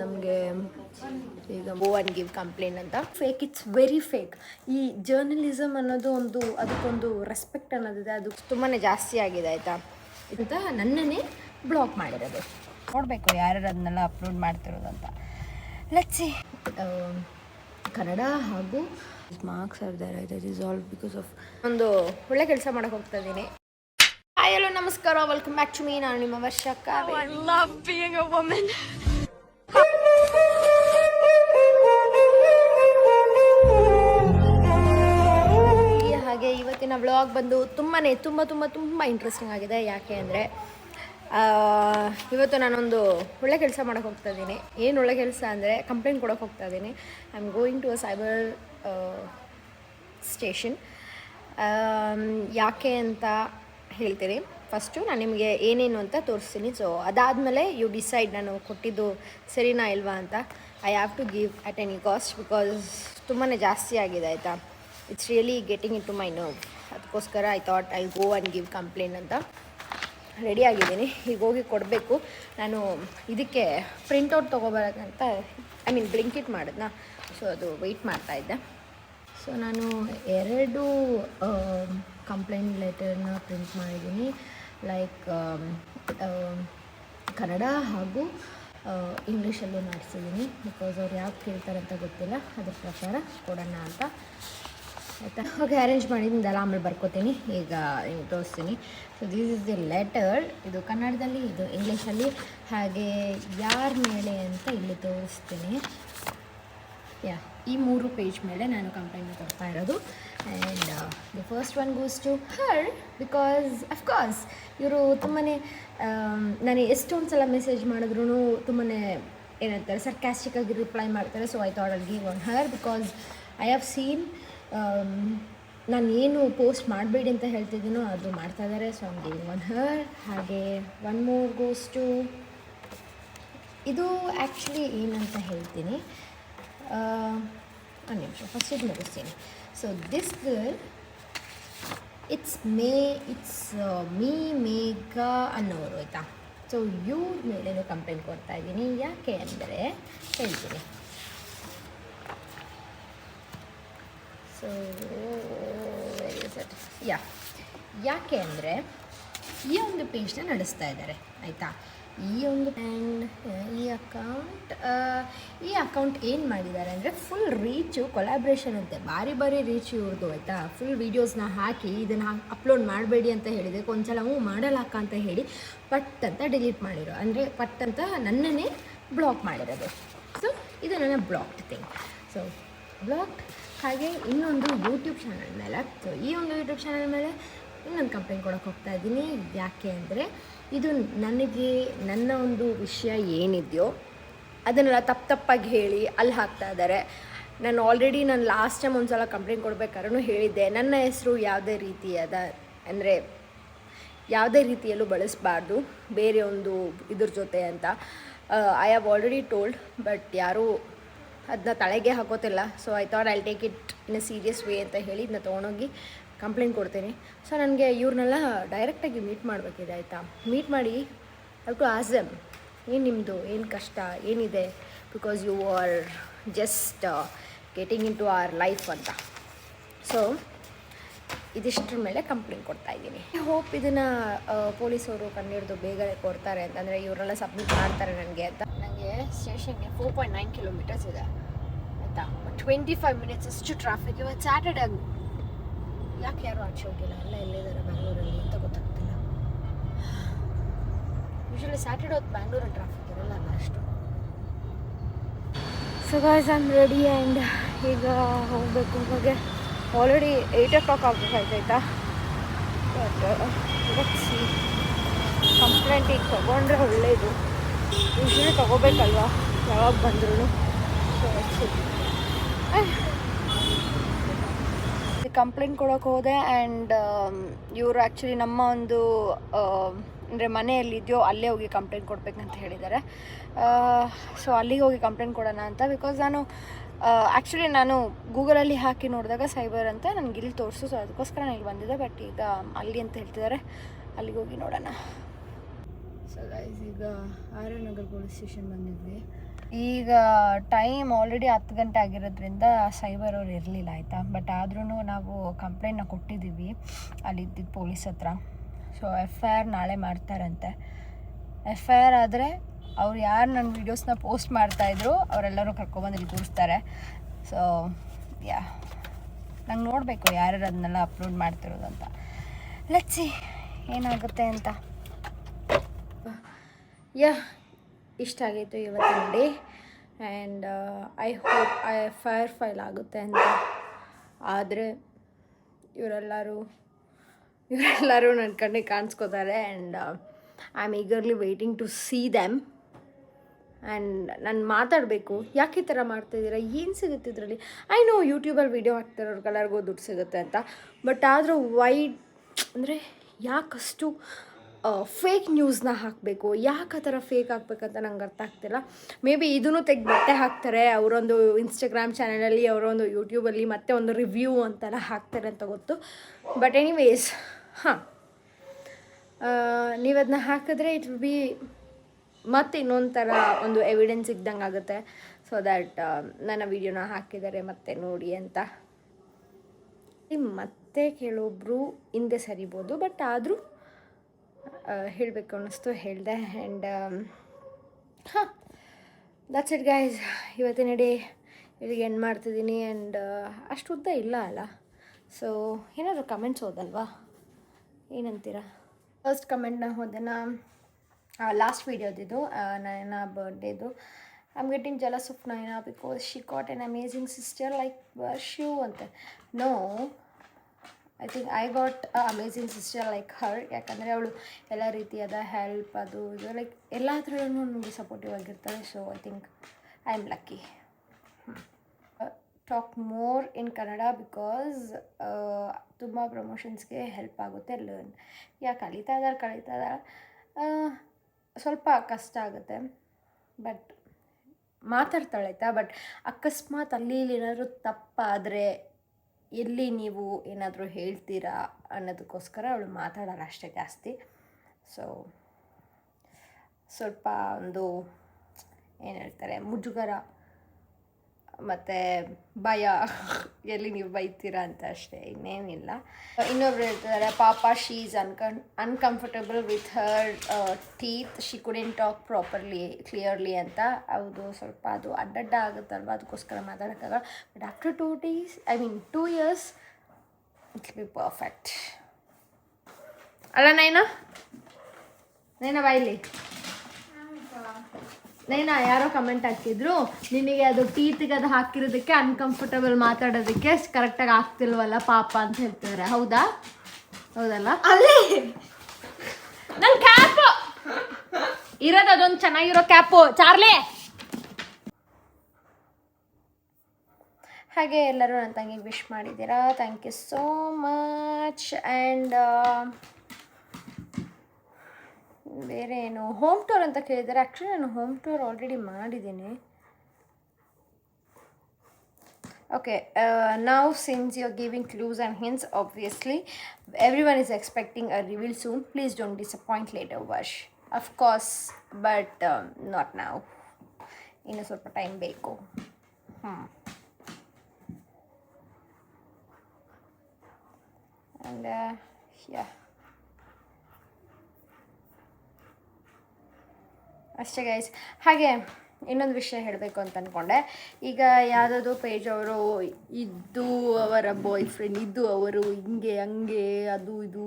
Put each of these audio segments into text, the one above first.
ನಮಗೆ ಈಗ ಗೋ and give complaint ಅಂತ ಫೇಕ್, ಇಟ್ಸ್ ವೆರಿ ಫೇಕ್. ಈ ಜರ್ನಲಿಸಮ್ ಅನ್ನೋದು ಅದಕ್ಕೊಂದು ರೆಸ್ಪೆಕ್ಟ್ ಅನ್ನೋದಿದೆ, ಅದು ತುಂಬಾ ಜಾಸ್ತಿ ಆಗಿದೆ ಆಯಿತಾ. ಅಂತ ನನ್ನನ್ನೇ ಬ್ಲಾಕ್ ಮಾಡಿರೋದು. ನೋಡಬೇಕು ಯಾರ್ಯಾರು ಅದನ್ನೆಲ್ಲ ಅಪ್ಲೋಡ್ ಮಾಡ್ತಿರೋದು ಅಂತ. Let's see. ಕನ್ನಡ ಹಾಗೂ marks are there I resolve because of ಒಂದು ಒಳ್ಳೆ ಕೆಲಸ ಮಾಡೋಕೆ ಹೋಗ್ತಾ ಇದ್ದೀನಿ. ಹಾಯ್ ಹಲೋ ನಮಸ್ಕಾರ, ವೆಲ್ಕಮ್ ಬ್ಯಾಕ್ ಟು ಮೀ. ನಾನು ನಿಮ್ಮ Varsha Kavya. I love being a woman. ಹಾಗೆ ಇವತ್ತಿನ ವ್ಲಾಗ್ ಬಂದು ತುಂಬ ಇಂಟ್ರೆಸ್ಟಿಂಗ್ ಆಗಿದೆ. ಯಾಕೆ ಅಂದರೆ ಇವತ್ತು ನಾನೊಂದು ಒಳ್ಳೆ ಕೆಲಸ ಮಾಡೋಕೆ ಹೋಗ್ತಾ ಇದ್ದೀನಿ. ಏನು ಒಳ್ಳೆ ಕೆಲಸ ಅಂದರೆ ಕಂಪ್ಲೇಂಟ್ ಕೊಡೋಕೆ ಹೋಗ್ತಾ ಇದ್ದೀನಿ. I am going to a cyber station. ಯಾಕೆ ಅಂತ ಹೇಳ್ತೀನಿ. ಫಸ್ಟು ನಾನು ನಿಮಗೆ ಏನೇನು ಅಂತ ತೋರಿಸ್ತೀನಿ. ಸೊ ಅದಾದಮೇಲೆ ಯು ಡಿಸೈಡ್ ನಾನು ಕೊಟ್ಟಿದ್ದು ಸರಿನಾ ಇಲ್ವಾ ಅಂತ. I have to give at any cost because ತುಂಬಾ ಜಾಸ್ತಿ ಆಗಿದೆ ಆಯಿತಾ. It's really getting in to my nerve. ಅದಕ್ಕೋಸ್ಕರ I thought I go and give complaint ಅಂತ ರೆಡಿ ಆಗಿದ್ದೀನಿ. ಈಗ ಹೋಗಿ ಕೊಡಬೇಕು. ನಾನು ಇದಕ್ಕೆ ಪ್ರಿಂಟೌಟ್ ತೊಗೊಬರೋಕ್ಕಂತ ಬ್ಲಿಂಕಿಟ್ ಮಾಡಿದ್ನ. ಸೊ ಅದು ವೆಯ್ಟ್ ಮಾಡ್ತಾಯಿದ್ದೆ. ಸೊ ನಾನು 2 ಕಂಪ್ಲೇಂಟ್ ಲೆಟರ್ನ ಪ್ರಿಂಟ್ ಮಾಡಿದ್ದೀನಿ. ಲೈಕ್ ಕನ್ನಡ ಹಾಗೂ ಇಂಗ್ಲೀಷಲ್ಲೂ ಮಾಡಿಸಿದ್ದೀನಿ. ಬಿಕಾಸ್ ಅವ್ರು ಯಾಕೆ ಕೇಳ್ತಾರೆ ಅಂತ ಗೊತ್ತಿಲ್ಲ, ಅದ್ರ ಪ್ರಕಾರ ಕೊಡೋಣ ಅಂತ ಆಯಿತಾ. ಓಕೆ, ಅರೇಂಜ್ ಮಾಡಿದ್ದೆಲ್ಲ ಆಮೇಲೆ ಬರ್ಕೋತೀನಿ. ಈಗ ನಿಮ್ಗೆ ತೋರಿಸ್ತೀನಿ. So this is the letter. ಇದು ಕನ್ನಡದಲ್ಲಿ, ಇದು ಇಂಗ್ಲೀಷಲ್ಲಿ. ಹಾಗೆ ಯಾರ ಮೇಲೆ ಅಂತ ಇಲ್ಲಿ ತೋರಿಸ್ತೀನಿ. ಈ 3 ಪೇಜ್ ಮೇಲೆ ನಾನು ಕಂಪ್ಲೇಂಟ್ ಕೊಡ್ತಾ ಇರೋದು. And the first one goes to her because of course ಇವರು ತುಂಬಾ ನಾನು ಎಷ್ಟೊಂದು ಸಲ ಮೆಸೇಜ್ ಮಾಡಿದ್ರು ತುಂಬಾ ಏನಂತಾರೆ ಸರ್ಕ್ಯಾಸ್ಟಿಕ್ಕಾಗಿ ರಿಪ್ಲೈ ಮಾಡ್ತಾರೆ. So I thought I'll give on her because I have seen ನಾನು ಏನು ಪೋಸ್ಟ್ ಮಾಡಬೇಡಿ ಅಂತ ಹೇಳ್ತಿದ್ದೀನೋ ಅದು ಮಾಡ್ತಾಯಿದ್ದಾರೆ. So I am giving on her. ಹಾಗೆ ಒನ್ ಮೋರ್ ಗೋಸ್ ಟು, ಇದು ಆ್ಯಕ್ಚುಲಿ ಏನಂತ ಹೇಳ್ತೀನಿ. ಒಂದು ನಿಮಿಷ, ಫಸ್ಟ್ ಇದು ಮುಗಿಸ್ತೀನಿ. So this girl, it's me Megha ಅನ್ನೋರು ಆಯಿತಾ. ಸೊ ಇವ್ರ ಮೇಲೇನು ಕಂಪ್ಲೇಂಟ್ ಕೊಡ್ತಾ ಇದ್ದೀನಿ. ಯಾಕೆ ಅಂದರೆ ಹೇಳ್ತೀನಿ. ಸೊ ಯಾಕೆ ಅಂದರೆ ಈ ಒಂದು ಪೇಜ್ನ ನಡೆಸ್ತಾ ಇದ್ದಾರೆ ಆಯಿತಾ. ಈ ಅಕೌಂಟ್ ಏನು ಮಾಡಿದ್ದಾರೆ ಅಂದರೆ ಫುಲ್ ರೀಚು ಕೊಲಾಬ್ರೇಷನ್ ಅಂತೆ, ಭಾರಿ ರೀಚ್ ಇವ್ರದ್ದು ಆಯಿತಾ. ಫುಲ್ ವೀಡಿಯೋಸ್ನ ಹಾಕಿ ಇದನ್ನು ಅಪ್ಲೋಡ್ ಮಾಡಬೇಡಿ ಅಂತ ಹೇಳಿದೆ. ಒಂದ್ಸಲ ಮಾಡಲಾಕ ಅಂತ ಹೇಳಿ ಪಟ್ ಅಂತ ಡಿಲೀಟ್ ಮಾಡಿರೋ, ಅಂದರೆ ಪಟ್ ಅಂತ ನನ್ನನ್ನೇ ಬ್ಲಾಕ್ ಮಾಡಿರೋದು. ಸೊ ಇದು ನನ್ನ ಬ್ಲಾಕ್ಡ್ ಥಿಂಗ್. So blocked. ಹಾಗೆ ಇನ್ನೊಂದು ಯೂಟ್ಯೂಬ್ ಚಾನಲ್ ಮೇಲೆ, ಸೊ ಈ ಒಂದು ಯೂಟ್ಯೂಬ್ ಚಾನಲ್ ಮೇಲೆ ಇನ್ನೊಂದು ಕಂಪ್ಲೇಂಟ್ ಕೊಡೋಕೆ ಹೋಗ್ತಾ ಇದ್ದೀನಿ. ಯಾಕೆ ಅಂದರೆ ಇದು ನನ್ನ ಒಂದು ವಿಷಯ ಏನಿದೆಯೋ ಅದನ್ನೆಲ್ಲ ತಪ್ಪಾಗಿ ಹೇಳಿ ಅಲ್ಲಿ ಹಾಕ್ತಾ ಇದ್ದಾರೆ. ನಾನು ಆಲ್ರೆಡಿ ಲಾಸ್ಟ್ ಟೈಮ್ ಒಂದು ಸಲ ಕಂಪ್ಲೇಂಟ್ ಕೊಡಬೇಕಾದ್ರೂ ಹೇಳಿದ್ದೆ, ನನ್ನ ಹೆಸರು ಯಾವುದೇ ರೀತಿಯಲ್ಲೂ ಬಳಸಬಾರ್ದು ಬೇರೆ ಒಂದು ಇದ್ರ ಜೊತೆ ಅಂತ. I have already told, but ಯಾರೂ ಅದನ್ನ ತಲೆಗೆ ಹಾಕೋತಿಲ್ಲ. So I thought I'll take it in a serious way ಅಂತ ಹೇಳಿ ಇದನ್ನ ತೊಗೊಂಡೋಗಿ ಕಂಪ್ಲೇಂಟ್ ಕೊಡ್ತೀನಿ. ಸೊ ನನಗೆ ಇವ್ರನ್ನೆಲ್ಲ ಡೈರೆಕ್ಟಾಗಿ ಮೀಟ್ ಮಾಡಬೇಕಿದೆ ಆಯಿತಾ. ಮೀಟ್ ಮಾಡಿ ಹೌ ಟು ಆಸ್ಕ್ ದೆಮ್, ಏನು ನಿಮ್ಮದು ಏನು ಕಷ್ಟ ಏನಿದೆ, because you are just getting in to our life ಅಂತ. ಸೊ ಇದಿಷ್ಟರ ಮೇಲೆ ಕಂಪ್ಲೇಂಟ್ ಕೊಡ್ತಾ ಇದ್ದೀನಿ. ಹೋಪ್ ಇದನ್ನು ಪೊಲೀಸವರು ಕಂಡುಹಿಡಿದು ಬೇಗನೆ ಕೊಡ್ತಾರೆ ಅಂತಂದರೆ ಇವರೆಲ್ಲ ಸಬ್ಮಿಟ್ ಮಾಡ್ತಾರೆ ನನಗೆ ಅಂತ. ನನಗೆ ಸ್ಟೇಷನ್ಗೆ 4.9 ಕಿಲೋಮೀಟರ್ಸ್ ಇದೆ ಆಯಿತಾ. 25 ಮಿನಿಟ್ಸ್ ಅಷ್ಟು ಟ್ರಾಫಿಕ್. ಇವತ್ತು ಸ್ಯಾಟರ್ಡೇ, ಯಾಕೆ ಯಾರೂ ಆಚೆ ಹೋಗಿಲ್ಲ, ಎಲ್ಲ ಎಲ್ಲಿದ್ದಾರೆ ಬ್ಯಾಂಗ್ಳೂರಲ್ಲಿ ಅಂತ ಗೊತ್ತಾಗ್ತಿಲ್ಲ. ಯೂಶ್ವಲಿ ಸ್ಯಾಟರ್ಡೇ ಹೊತ್ತು ಬ್ಯಾಂಗ್ಳೂರಲ್ಲಿ ಟ್ರಾಫಿಕ್ ಇರಲ್ಲ ಅಷ್ಟು. So guys I am ready and ಈಗ ಹೋಗಬೇಕು. ಹಾಗೆ ಆಲ್ರೆಡಿ 8 o'clock ಆಗಬೇಕಾಯ್ತಾಯ್ತಾ. ಬಟ್ ಕಂಪ್ಲೇಂಟ್ ಈಗ ತೊಗೊಂಡ್ರೆ ಒಳ್ಳೆಯದು. ಯೂಶ್ವಲಿ ತೊಗೋಬೇಕಲ್ವ ಯಾವಾಗ ಬಂದ್ರೂ. ಕಂಪ್ಲೇಂಟ್ ಕೊಡೋಕೆ ಹೋದೆ. ಆ್ಯಂಡ್ ಇವರು ಆ್ಯಕ್ಚುಲಿ ನಮ್ಮ ಒಂದು ಅಂದರೆ ಮನೆಯಲ್ಲಿದೆಯೋ ಅಲ್ಲೇ ಹೋಗಿ ಕಂಪ್ಲೇಂಟ್ ಕೊಡಬೇಕಂತ ಹೇಳಿದ್ದಾರೆ. ಸೊ ಅಲ್ಲಿಗೆ ಹೋಗಿ ಕಂಪ್ಲೇಂಟ್ ಕೊಡೋಣ ಅಂತ. ಬಿಕಾಸ್ ಆ್ಯಕ್ಚುಲಿ ನಾನು ಗೂಗಲಲ್ಲಿ ಹಾಕಿ ನೋಡಿದಾಗ ಸೈಬರ್ ಅಂತ ನನಗೆ ಇಲ್ಲಿ ತೋರಿಸು. ಸೊ ಅದಕ್ಕೋಸ್ಕರ ನಾನು ಇಲ್ಲಿ ಬಂದಿದ್ದೆ. ಬಟ್ ಈಗ ಅಲ್ಲಿ ಅಂತ ಹೇಳ್ತಿದ್ದಾರೆ, ಅಲ್ಲಿಗೆ ಹೋಗಿ ನೋಡೋಣ. ಸೊ ಗೈಸ್ ಈಗ R N Nagar police station ಬಂದಿದ್ವಿ. ಈಗ ಟೈಮ್ ಆಲ್ರೆಡಿ 10 ಗಂಟೆ ಆಗಿರೋದ್ರಿಂದ ಸೈಬರ್ ಅವ್ರು ಇರಲಿಲ್ಲ ಆಯಿತಾ. ಬಟ್ ಆದ್ರೂ ನಾವು ಕಂಪ್ಲೇಂಟ್ನ ಕೊಟ್ಟಿದ್ದೀವಿ ಅಲ್ಲಿದ್ದಿದ್ದು ಪೊಲೀಸ್ ಹತ್ರ. ಸೊ FIR ನಾಳೆ ಮಾಡ್ತಾರಂತೆ. FIR ಆದರೆ ಅವ್ರು ಯಾರು ನನ್ನ ವೀಡಿಯೋಸ್ನ ಪೋಸ್ಟ್ ಮಾಡ್ತಾಯಿದ್ರು ಅವರೆಲ್ಲರೂ ಕರ್ಕೊಬಂದು ಇಲ್ಲಿ ಕೂರಿಸ್ತಾರೆ. ಸೊ ಯಾ, ನಂಗೆ ನೋಡಬೇಕು ಯಾರ್ಯಾರು ಅದನ್ನೆಲ್ಲ ಅಪ್ಲೋಡ್ ಮಾಡ್ತಿರೋದು ಅಂತ. ಲೆಟ್ಸ್ ಸಿ ಏನಾಗುತ್ತೆ ಅಂತ. ಯಾ, ಇಷ್ಟ ಆಗಿತ್ತು ಇವತ್ತಿನ day. And I hope FIR file ಆಗುತ್ತೆ ಅಂತ. ಆದರೆ ಇವರೆಲ್ಲರೂ ನನ್ನ ಕಣ್ಣಿಗೆ ಕಾಣಿಸ್ಕೋತಾರೆ. And I am eagerly waiting to see them. And ನಾನು ಮಾತಾಡಬೇಕು, ಯಾಕೆ ಈ ಥರ ಮಾಡ್ತಾಯಿದ್ದೀರಾ, ಏನು ಸಿಗುತ್ತೆ ಇದರಲ್ಲಿ. ಐ ನೋ ಯೂಟ್ಯೂಬಲ್ಲಿ ವೀಡಿಯೋ ಹಾಕ್ತಿರೋರ್ಗೆಲ್ಲರಿಗೂ ದುಡ್ಡು ಸಿಗುತ್ತೆ ಅಂತ. ಬಟ್ ಆದರೂ ಅಂದರೆ ಯಾಕಷ್ಟು ಫೇಕ್ ನ್ಯೂಸ್ನ ಹಾಕಬೇಕು, ಯಾಕೆ ಆ ಥರ ಫೇಕ್ ಹಾಕ್ಬೇಕಂತ ನಂಗೆ ಅರ್ಥ ಆಗ್ತಿಲ್ಲ. ಮೇ ಬಿ ಇದನ್ನು ತೆಗೆದು ಬಟ್ಟೆ ಹಾಕ್ತಾರೆ, ಅವರೊಂದು ಇನ್ಸ್ಟಾಗ್ರಾಮ್ ಚಾನಲಲ್ಲಿ, ಅವರೊಂದು ಯೂಟ್ಯೂಬಲ್ಲಿ ಮತ್ತೆ ಒಂದು ರಿವ್ಯೂ ಅಂತೆಲ್ಲ ಹಾಕ್ತಾರೆ ಅಂತ ಗೊತ್ತು. ಬಟ್ ಎನಿವೇಸ್, ನೀವು ಅದನ್ನ ಹಾಕಿದ್ರೆ ಇಟ್ ವಿಲ್ ಬಿ ಮತ್ತು ಇನ್ನೊಂದು ಥರ ಒಂದು ಎವಿಡೆನ್ಸ್ ಇದ್ದಂಗೆ ಆಗುತ್ತೆ. ಸೊ ದ್ಯಾಟ್ ನನ್ನ ವೀಡಿಯೋನ ಹಾಕಿದ್ದಾರೆ ಮತ್ತೆ ನೋಡಿ ಅಂತ. ಮತ್ತೆ ಕೆಲವೊಬ್ಬರು ಹಿಂದೆ ಸರಿಬೋದು, ಬಟ್ ಆದರೂ ಹೇಳಬೇಕು ಅನ್ನಿಸ್ತು, ಹೇಳಿದೆ. And that's it guys. ಇವತ್ತಿನ ಡೇ ಇಲ್ಲಿಗೆ ಎಂಡ್ ಮಾಡ್ತಿದ್ದೀನಿ. ಆ್ಯಂಡ್ ಅಷ್ಟು ಉದ್ದ ಇಲ್ಲ ಅಲ್ಲ. ಸೊ ಏನಾದರೂ ಕಮೆಂಟ್ಸ್ ಓದಲ್ವಾ, ಏನಂತೀರಾ? ಫಸ್ಟ್ ಕಮೆಂಟ್ನ ಓದೋಣ. ಲಾಸ್ಟ್ ವೀಡಿಯೋದಿದ್ದು ನಯನ ಬರ್ಡೇದು. I am getting jealous of Nayana because she got an amazing sister like Varshu ಅಂತ. No, I think I got amazing sister like her. ಯಾಕಂದರೆ ಅವಳು ಎಲ್ಲ ರೀತಿಯಾದ ಹೆಲ್ಪ್ ಅದು ಇದು ಲೈಕ್ ಎಲ್ಲದರಲ್ಲೂ ನನಗೆ ಸಪೋರ್ಟಿವ್ ಆಗಿರ್ತಾಳೆ. So I think I am lucky. Talk more in Kannada because ತುಂಬ ಪ್ರಮೋಷನ್ಸ್ಗೆ ಹೆಲ್ಪ್ ಆಗುತ್ತೆ. ಲರ್ನ್. ಕಲಿತಾ ಇದ್ದಾರೆ ಸ್ವಲ್ಪ ಕಷ್ಟ ಆಗುತ್ತೆ, ಬಟ್ ಮಾತಾಡ್ತಾಳೆ ಆಯಿತಾ. ಬಟ್ ಅಕಸ್ಮಾತ್ ಅಲ್ಲಿ ಇಲ್ಲಿ ಏನಾದರೂ ತಪ್ಪಾದರೆ ಎಲ್ಲಿ ನೀವು ಏನಾದರೂ ಹೇಳ್ತೀರಾ ಅನ್ನೋದಕ್ಕೋಸ್ಕರ ಅವಳು ಮಾತಾಡೋಲ್ಲ ಅಷ್ಟೇ ಜಾಸ್ತಿ. ಸೊ ಸ್ವಲ್ಪ ಒಂದು ಏನು ಹೇಳ್ತಾರೆ, ಮುಜುಗರ ಮತ್ತು ಭಯ, ಎಲ್ಲಿ ನೀವು ಬೈತೀರಾ ಅಂತ ಅಷ್ಟೇ, ಇನ್ನೇನಿಲ್ಲ. ಇನ್ನೊಬ್ರು ಹೇಳ್ತಿದ್ದಾರೆ, ಪಾಪ she is uncomfortable with her teeth, she couldn't talk properly clearly ಅಂತ. ಹೌದು, ಸ್ವಲ್ಪ ಅದು ಅಡ್ಡಡ್ಡ ಆಗುತ್ತಲ್ವ, ಅದಕ್ಕೋಸ್ಕರ ಮಾತಾಡೋಕ್ಕಾಗಲ್ಲ. But after 2 years it will be perfect. ಅಲ್ಲ ನೈನಾ ಬಾಯ್ಲಿ. ನೈನಾ ಯಾರೋ ಕಮೆಂಟ್ ಹಾಕಿದ್ರು, ನಿನಗೆ ಅದು ಟೀತ್ಗೆ ಅದು ಹಾಕಿರೋದಕ್ಕೆ ಅನ್ಕಂಫರ್ಟಬಲ್ ಮಾತಾಡೋದಕ್ಕೆ ಕರೆಕ್ಟಾಗಿ ಆಗ್ತಿಲ್ವಲ್ಲ ಪಾಪ ಅಂತ ಹೇಳ್ತಿದ್ದಾರೆ. ಹೌದಲ್ಲ? ಅಲ್ಲಿ ನನ್ನ ಕ್ಯಾಪ್ ಇರೋದು ಅದೊಂದು ಚೆನ್ನಾಗಿರೋ ಕ್ಯಾಪು ಚಾರ್ಲೆ. ಹಾಗೆ ಎಲ್ಲರೂ ನನ್ನ ತಂಗಿಗೆ ವಿಶ್ ಮಾಡಿದ್ದೀರಾ, thank you so much. And ಬೇರೆ ಏನು ಹೋಮ್ ಟೂರ್ ಅಂತ ಕೇಳಿದ್ದಾರೆ. ಆ್ಯಕ್ಚುಲಿ ನಾನು ಹೋಮ್ ಟೂರ್ ಆಲ್ರೆಡಿ ಮಾಡಿದ್ದೀನಿ. Okay, now since you're giving clues and hints, obviously everyone is expecting a reveal soon. Please don't disappoint later, Vash. Of course, but not now. ಇನ್ನು ಸ್ವಲ್ಪ time ಬೇಕು. And yeah, ಅಷ್ಟೇ guys. ಹಾಗೆ ಇನ್ನೊಂದು ವಿಷಯ ಹೇಳಬೇಕು ಅಂತ ಅಂದ್ಕೊಂಡೆ. ಈಗ ಯಾವುದಾದ್ರು ಪೇಜ್ ಅವರು ಇದ್ದು ಅವರ ಬಾಯ್ ಫ್ರೆಂಡ್ ಇದ್ದು ಅವರು ಹಿಂಗೆ ಹಂಗೆ ಅದು ಇದು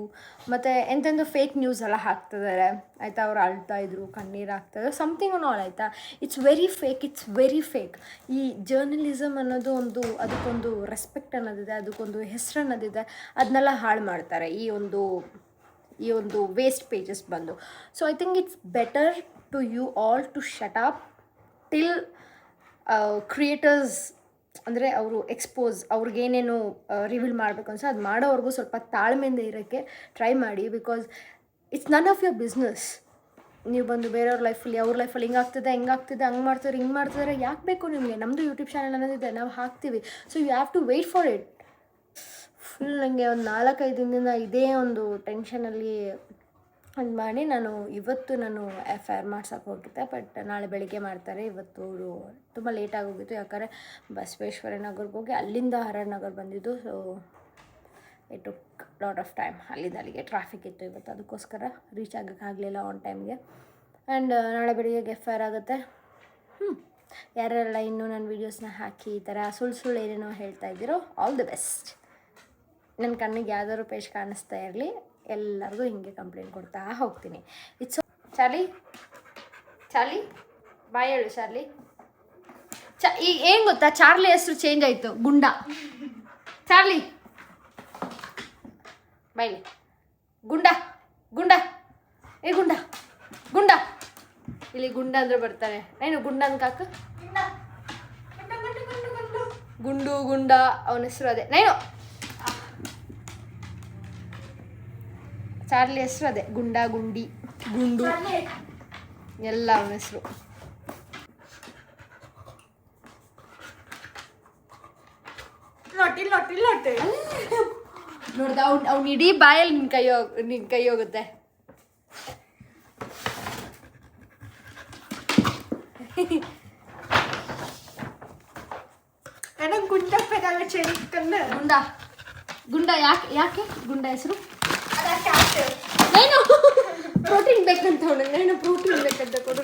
ಮತ್ತು ಎಂತೆಂದು ಫೇಕ್ ನ್ಯೂಸ್ ಎಲ್ಲ ಹಾಕ್ತಿದ್ದಾರೆ ಆಯಿತಾ. ಅವ್ರು ಅಳ್ತಾಯಿದ್ರು, ಕಣ್ಣೀರು ಹಾಕ್ತಾಯಿದ್ರು, ಸಮಥಿಂಗ್ ಆಲ್ ಆಯಿತಾ. It's very fake. ಈ ಜರ್ನಲಿಸಮ್ ಅನ್ನೋದು ಅದಕ್ಕೊಂದು ರೆಸ್ಪೆಕ್ಟ್ ಅನ್ನೋದಿದೆ, ಅದಕ್ಕೊಂದು ಹೆಸರು ಅನ್ನೋದಿದೆ, ಅದನ್ನೆಲ್ಲ ಹಾಳು ಮಾಡ್ತಾರೆ ಈ ಒಂದು ವೇಸ್ಟ್ ಪೇಜಸ್ ಬಂದು. So I think it's better to you all to shut up till creators ಅಂದರೆ ಅವರು ಅವ್ರಿಗೇನೇನು ರಿವೀಲ್ ಮಾಡಬೇಕು ಅನ್ಸೋ ಅದು ಮಾಡೋವರೆಗೂ ಸ್ವಲ್ಪ ತಾಳ್ಮೆಯಿಂದ ಇರೋಕ್ಕೆ ಟ್ರೈ ಮಾಡಿ. Because it's none of your business. ನೀವು ಬಂದು ಬೇರೆಯವ್ರ ಲೈಫಲ್ಲಿ ಅವ್ರ ಲೈಫಲ್ಲಿ ಹಿಂಗಾಗ್ತಿದೆ ಹಂಗೆ ಮಾಡ್ತಿದ್ದಾರೆ ಯಾಕೆ ಬೇಕು ನಿಮಗೆ? ನಮ್ಮದು ಯೂಟ್ಯೂಬ್ ಚಾನಲ್ ಅನ್ನೋದಿದೆ, ನಾವು ಹಾಕ್ತೀವಿ. So you have to wait for it. Full ನನಗೆ ಒಂದು 4-5 ದಿನದಿಂದ ಇದೇ ಒಂದು ಟೆನ್ಷನಲ್ಲಿ ಅದು ಮಾಡಿ ನಾನು FIR ಮಾಡ್ಸೋಕೆ ಹೋಗಿದ್ದೆ, ಬಟ್ ನಾಳೆ ಬೆಳಿಗ್ಗೆ ಮಾಡ್ತಾರೆ. ಇವತ್ತು ತುಂಬ ಲೇಟಾಗಿ ಹೋಗಿತ್ತು, ಯಾಕಂದರೆ ಬಸವೇಶ್ವರ ನಗರ್ಗೆ ಹೋಗಿ ಅಲ್ಲಿಂದ RR ನಗರ್ ಬಂದಿದ್ದು. So it took lot of time. ಅಲ್ಲಿಗೆ ಟ್ರಾಫಿಕ್ ಇತ್ತು ಇವತ್ತು, ಅದಕ್ಕೋಸ್ಕರ ರೀಚ್ ಆಗೋಕ್ಕಾಗಲಿಲ್ಲ ಆನ್ ಟೈಮ್ಗೆ. ಆ್ಯಂಡ್ ನಾಳೆ ಬೆಳಿಗ್ಗೆ FIR ಆಗುತ್ತೆ. ಯಾರೆಲ್ಲ ಇನ್ನೂ ನನ್ನ ವೀಡಿಯೋಸ್ನ ಹಾಕಿ ಈ ಥರ ಸುಳ್ಳು ಏನೇನೋ ಹೇಳ್ತಾ ಇದ್ದೀರೋ, ಆಲ್ ದಿ ಬೆಸ್ಟ್. ನನ್ನ ಕಣ್ಣಿಗೆ ಯಾವ್ದಾದ್ರು ಪೇಜ್ ಕಾಣಿಸ್ತಾ ಇರಲಿ, ಎಲ್ಲರಿಗೂ ಹಿಂಗೆ ಕಂಪ್ಲೇಂಟ್ ಕೊಡ್ತಾ ಹೋಗ್ತೀನಿ. ಇಟ್ಸ್ ಚಾರ್ಲಿ ಬಾಯ್ ಹೇಳು. ಚಾರ್ಲಿ ಈಗ ಏನು ಗೊತ್ತಾ, ಚಾರ್ಲಿ ಹೆಸರು ಚೇಂಜ್ ಆಯಿತು, ಗುಂಡ. ಚಾರ್ಲಿ ಬಾಯ್ಲಿ. ಗುಂಡ ಗುಂಡ ಏ ಗುಂಡ ಗುಂಡ ಇಲ್ಲಿ ಗುಂಡ ಅಂದರೆ ಬರ್ತಾರೆ. ಏನು ಗುಂಡ ಅನ್ಕಾಕ ಗುಂಡು ಗುಂಡ ಅವನ ಹೆಸರು ಅದೇ. ನೈನು ಚಾರ್ಲಿ ಹೆಸರು ಅದೇ, ಗುಂಡ ಗುಂಡಿ ಗುಂಡು ಎಲ್ಲ ಅವನ ಹೆಸರು. ನೋಡ್ದ ಅವ್ನು ಇಡೀ ಬಾಯಲ್ಲಿ ನಿನ್ನ ಕೈ ಹೋಗುತ್ತೆ. ಗುಂಡ ಗುಂಡ ಯಾಕೆ ಗುಂಡ ಹೆಸರು? ಪ್ರೋಟೀನ್ ಬೇಕಂತ ಅವನಿಗೆ, ಪ್ರೋಟೀನ್ ಬೇಕಂತ ಕೊಡು.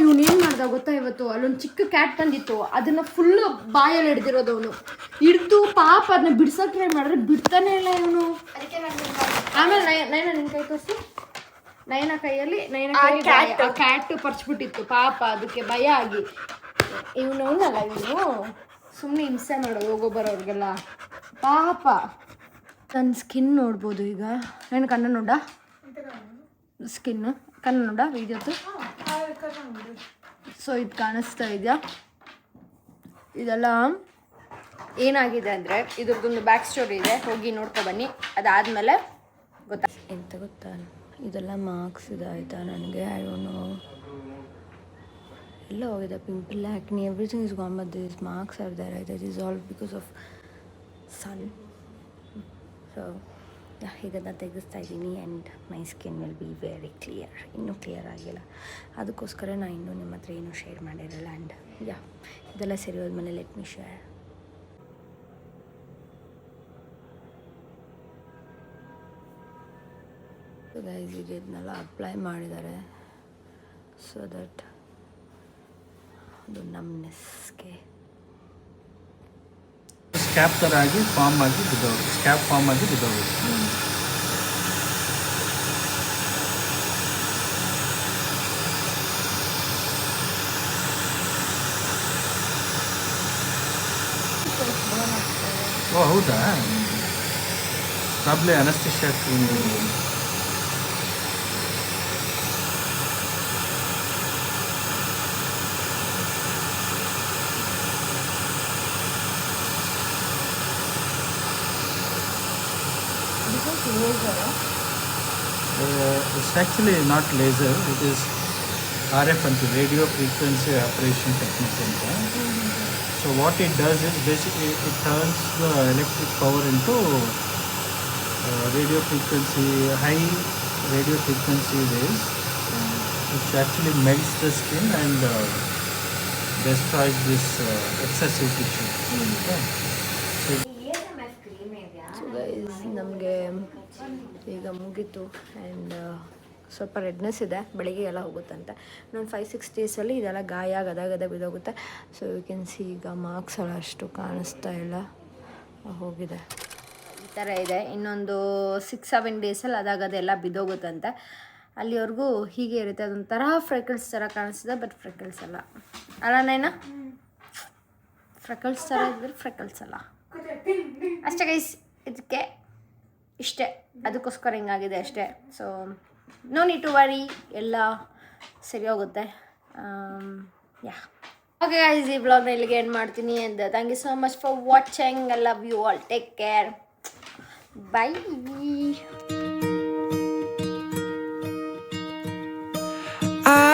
ಇವನು ಏನು ಮಾಡ್ದ ಗೊತ್ತಾ, ಇವತ್ತು ಅಲ್ಲೊಂದು ಚಿಕ್ಕ ಕ್ಯಾಟ್ ತಂದಿತ್ತು, ಅದನ್ನ ಫುಲ್ಲು ಬಾಯಲ್ಲಿ ಹಿಡ್ದಿರೋದು. ಅವನು ಹಿಡ್ದು ಪಾಪ ಅದನ್ನ ಬಿಡ್ಸೋಕೆ ಟ್ರೈ ಮಾಡಿದ್ರೆ ಬಿಡ್ತಾನೆ ಇಲ್ಲ ಇವನು. ಆಮೇಲೆ ನೈನ ನಿನ್ನ ಕೈ ತೋರಿಸಿ. ನೈನ ಕೈಯಲ್ಲಿ ಕ್ಯಾಟ್ ಪರ್ಚ್ಬಿಟ್ಟಿತ್ತು ಪಾಪ, ಅದಕ್ಕೆ ಭಯ ಆಗಿ ಇವನಲ್ಲ ಇವನು ಸುಮ್ಮನೆ ಹಿಂಸೆ ಮಾಡೋದು ಹೋಗೋ ಬರೋರಿಗೆಲ್ಲ ಪಾಪ. ನನ್ನ ಸ್ಕಿನ್ ನೋಡ್ಬೋದು ಈಗ. ನಾನು ಕಣ್ಣ ನೋಡ ಸ್ಕಿನ್ ಕಣ್ಣ ನೋಡ ವೀಡಿಯೋದು. ಸೊ ಇದು ಕಾಣಿಸ್ತಾ ಇದೆಯಾ? ಇದೆಲ್ಲ ಏನಾಗಿದೆ ಅಂದರೆ ಇದ್ರದ್ದೊಂದು ಬ್ಯಾಕ್ ಸ್ಟೋರಿ ಇದೆ, ಹೋಗಿ ನೋಡ್ಕೊಬನ್ನಿ. ಅದಾದಮೇಲೆ ಎಂತ ಗೊತ್ತಾ, ಇದೆಲ್ಲ ಮಾರ್ಕ್ಸ್ ಇದೆ ಆಯಿತಾ ನನಗೆ. ಐ ಡೋಂಟ್ ನೋ ಎಲ್ಲ ಹೋಗಿದೆ, pimple, acne, everything is gone, but this marks are there ಆಯಿತಾ. It is all because of sun. So ಇದನ್ನು ತೆಗೆಸ್ತಾ ಇದ್ದೀನಿ and my skin will be very clear. ಇನ್ನೂ ಕ್ಲಿಯರ್ ಆಗಿಲ್ಲ, ಅದಕ್ಕೋಸ್ಕರ ನಾನು ಇನ್ನೂ ನಿಮ್ಮ ಹತ್ರ ಏನೂ ಶೇರ್ ಮಾಡಿರಲ್ಲ. ಆ್ಯಂಡ್ ಇದೆಲ್ಲ ಸರಿ ಹೋದ್ಮೇಲೆ ಲೆಟ್ ಮಿ ಶೇರ್. ಗೈಸ್ ಇದನ್ನೆಲ್ಲ ಅಪ್ಲೈ ಮಾಡಿದ್ದಾರೆ ಸೊ ದಟ್ ಅದು ನಮ್ನೆಸ್ಗೆ ಸ್ಕ್ಯಾಪ್ ಥರ ಆಗಿ ಫಾರ್ಮ್ ಆಗಿ ಬಿದ್ದೋಗುತ್ತೆ. ಸ್ಕ್ಯಾಪ್ ಫಾರ್ಮ್ ಆಗಿ ಬಿದ್ದೋಗುತ್ತೆ. ಓ ಹೌದಾ? Probably Anastasia cream. It's actually not laser, it is RF and radio frequency operation technique. So what it does is basically it turns the electric power into radio frequency, high radio frequency waves, which actually melts the skin and destroys this excessive tissue. ನಮಗೆ ಈಗ ಮುಗೀತು and ಸ್ವಲ್ಪ redness ಇದೆ, ಬೆಳಿಗ್ಗೆ ಎಲ್ಲ ಹೋಗುತ್ತಂತೆ. ಇನ್ನೊಂದು 5-6 ಡೇಸಲ್ಲಿ ಇದೆಲ್ಲ ಗಾಯ ಗದ ಬಿದ್ದೋಗುತ್ತೆ. ಸೊ ಯು ಕ್ಯಾನ್ ಸಿ ಈಗ ಮಾರ್ಕ್ಸ್ ಎಲ್ಲ ಅಷ್ಟು ಕಾಣಿಸ್ತಾ ಇಲ್ಲ, ಹೋಗಿದೆ. ಈ ಥರ ಇದೆ. ಇನ್ನೊಂದು 6-7 ಡೇಸಲ್ಲಿ ಅದಾಗದೆಲ್ಲ ಬಿದ್ದೋಗುತ್ತಂತೆ. ಅಲ್ಲಿವರೆಗೂ ಹೀಗೆ ಇರುತ್ತೆ. ಅದೊಂಥರ ಫ್ರೆಕಲ್ಸ್ ಥರ ಕಾಣಿಸ್ತದೆ, ಬಟ್ ಫ್ರೆಕಲ್ಸ್ ಅಲ್ಲ. ಅಲ್ಲ ನೈನಾ? ಫ್ರೆಕಲ್ಸ್ ಥರ ಇದ್ರೆ ಫ್ರೆಕಲ್ಸ್ ಅಲ್ಲ ಅಷ್ಟೇ ಗೈಸ್. ಇದಕ್ಕೆ ಇಷ್ಟೇ, ಅದಕ್ಕೋಸ್ಕರ ಹಿಂಗಾಗಿದೆ ಅಷ್ಟೇ. So no need to worry, ಎಲ್ಲ ಸರಿ ಹೋಗುತ್ತೆ. ಓಕೆ ಗೈಸ್, ಈ ವ್ಲಾಗ್ನ ಇಲ್ಲಿಗೆ ಎಂಡ್ ಮಾಡ್ತೀನಿ. And thank you so much for watching. I love you all. Take care. By.